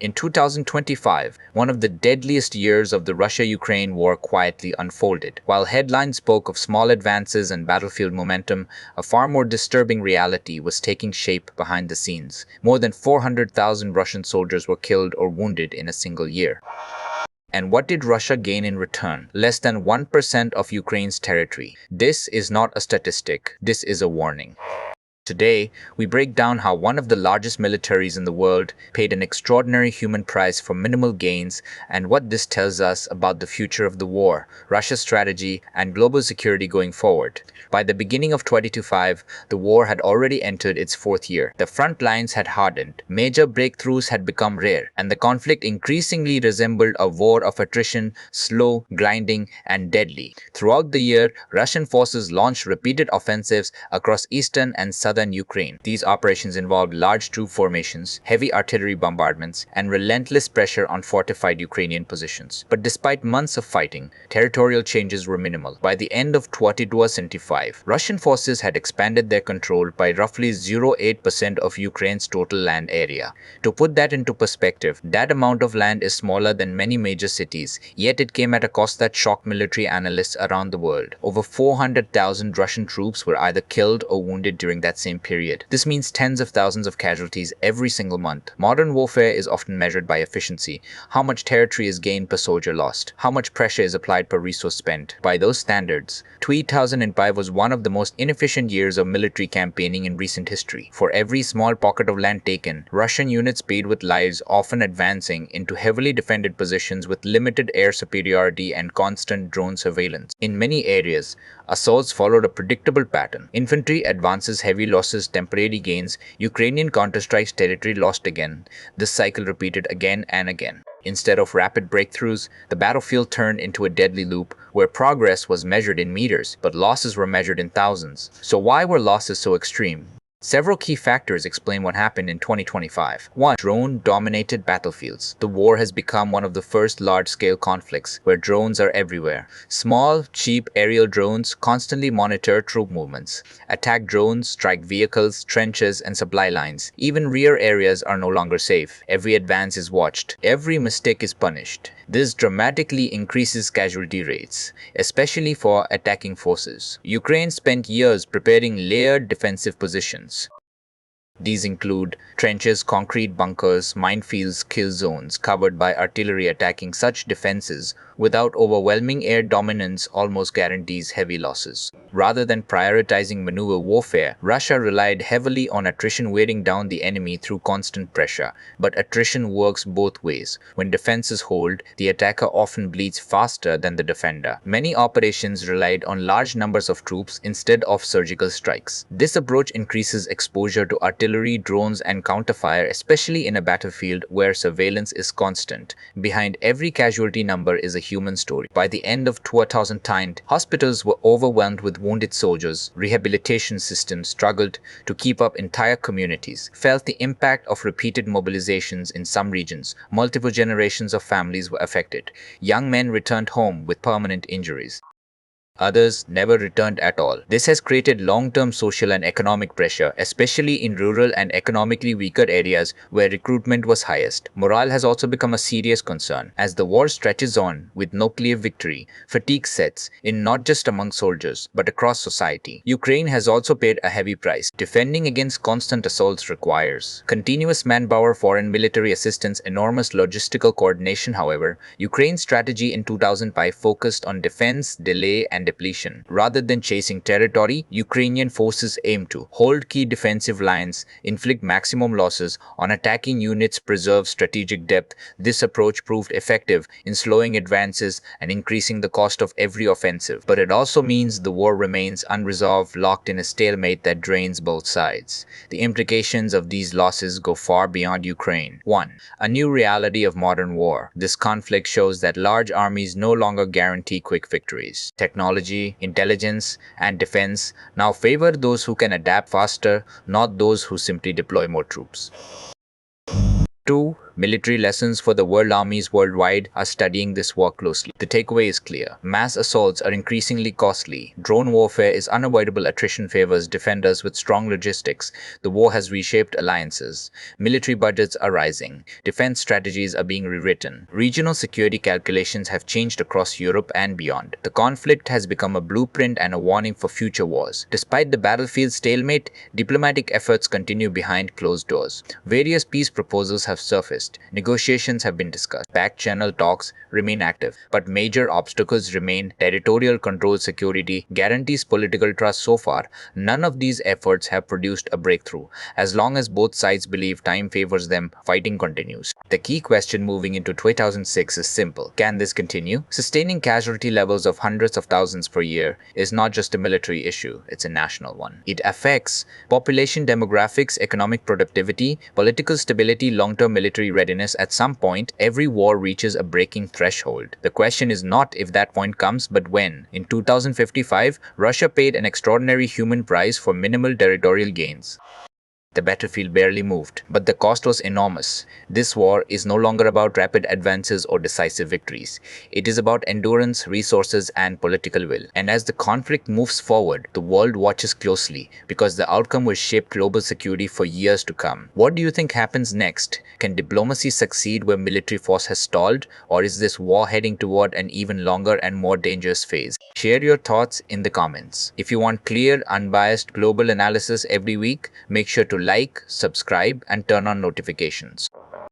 In 2025, one of the deadliest years of the Russia-Ukraine war quietly unfolded. While headlines spoke of small advances and battlefield momentum, a far more disturbing reality was taking shape behind the scenes. More than 400,000 Russian soldiers were killed or wounded in a single year. And what did Russia gain in return? Less than 1% of Ukraine's territory. This is not a statistic, this is a warning. Today, we break down how one of the largest militaries in the world paid an extraordinary human price for minimal gains and what this tells us about the future of the war, Russia's strategy, and global security going forward. By the beginning of 2025, the war had already entered its fourth year. The front lines had hardened, major breakthroughs had become rare, and the conflict increasingly resembled a war of attrition, slow, grinding, and deadly. Throughout the year, Russian forces launched repeated offensives across eastern and southern Ukraine. These operations involved large troop formations, heavy artillery bombardments, and relentless pressure on fortified Ukrainian positions. But despite months of fighting, territorial changes were minimal. By the end of 2025, Russian forces had expanded their control by roughly 0.08% of Ukraine's total land area. To put that into perspective, that amount of land is smaller than many major cities, yet it came at a cost that shocked military analysts around the world. Over 400,000 Russian troops were either killed or wounded during that same period. This means tens of thousands of casualties every single month. Modern warfare is often measured by efficiency, how much territory is gained per soldier lost, how much pressure is applied per resource spent. By those standards, 2005 was one of the most inefficient years of military campaigning in recent history. For every small pocket of land taken, Russian units paid with lives, often advancing into heavily defended positions with limited air superiority and constant drone surveillance. In many areas, assaults followed a predictable pattern. Infantry advances, heavy losses, temporary gains, Ukrainian counterstrikes, territory lost again. This cycle repeated again and again. Instead of rapid breakthroughs, the battlefield turned into a deadly loop where progress was measured in meters, but losses were measured in thousands. So why were losses so extreme? Several key factors explain what happened in 2025. 1. Drone-dominated battlefields. The war has become one of the first large-scale conflicts where drones are everywhere. Small, cheap aerial drones constantly monitor troop movements. Attack drones strike vehicles, trenches, and supply lines. Even rear areas are no longer safe. Every advance is watched. Every mistake is punished. This dramatically increases casualty rates, especially for attacking forces. Ukraine spent years preparing layered defensive positions. These include trenches, concrete bunkers, minefields, kill zones covered by artillery. Attacking such defenses without overwhelming air dominance almost guarantees heavy losses. Rather than prioritizing maneuver warfare, Russia relied heavily on attrition, wearing down the enemy through constant pressure. But attrition works both ways. When defenses hold, the attacker often bleeds faster than the defender. Many operations relied on large numbers of troops instead of surgical strikes. This approach increases exposure to artillery, drones, and counterfire, especially in a battlefield where surveillance is constant. Behind every casualty number is a human story. By the end of 2010, hospitals were overwhelmed with wounded soldiers. Rehabilitation systems struggled to keep up. Entire communities felt the impact of repeated mobilizations in some regions. Multiple generations of families were affected. Young men returned home with permanent injuries. Others never returned at all. This has created long-term social and economic pressure, especially in rural and economically weaker areas where recruitment was highest. Morale has also become a serious concern. As the war stretches on with no clear victory, fatigue sets in not just among soldiers, but across society. Ukraine has also paid a heavy price. Defending against constant assaults requires continuous manpower, foreign military assistance, enormous logistical coordination. However, Ukraine's strategy in 2005 focused on defense, delay, and depletion. Rather than chasing territory, Ukrainian forces aim to hold key defensive lines, inflict maximum losses on attacking units, preserve strategic depth. This approach proved effective in slowing advances and increasing the cost of every offensive. But it also means the war remains unresolved, locked in a stalemate that drains both sides. The implications of these losses go far beyond Ukraine. 1. A new reality of modern war. This conflict shows that large armies no longer guarantee quick victories. Technology, intelligence, and defense now favor those who can adapt faster, not those who simply deploy more troops. 2. Military lessons for the world armies worldwide are studying this war closely. The takeaway is clear. Mass assaults are increasingly costly. Drone warfare is unavoidable. Attrition favors defenders with strong logistics. The war has reshaped alliances. Military budgets are rising. Defense strategies are being rewritten. Regional security calculations have changed across Europe and beyond. The conflict has become a blueprint and a warning for future wars. Despite the battlefield stalemate, diplomatic efforts continue behind closed doors. Various peace proposals have surfaced. Negotiations have been discussed. Back-channel talks remain active. But major obstacles remain. Territorial control, security, guarantees political trust. So far, none of these efforts have produced a breakthrough. As long as both sides believe time favors them, fighting continues. The key question moving into 2006 is simple. Can this continue? Sustaining casualty levels of hundreds of thousands per year is not just a military issue, it's a national one. It affects population demographics, economic productivity, political stability, long-term military readiness. At some point, every war reaches a breaking threshold. The question is not if that point comes, but when. In 2055, Russia paid an extraordinary human price for minimal territorial gains. The battlefield barely moved, but the cost was enormous. This war is no longer about rapid advances or decisive victories. It is about endurance, resources, and political will. And as the conflict moves forward, the world watches closely because the outcome will shape global security for years to come. What do you think happens next? Can diplomacy succeed where military force has stalled, or is this war heading toward an even longer and more dangerous phase? Share your thoughts in the comments. If you want clear, unbiased global analysis every week, make sure to like, subscribe, and turn on notifications.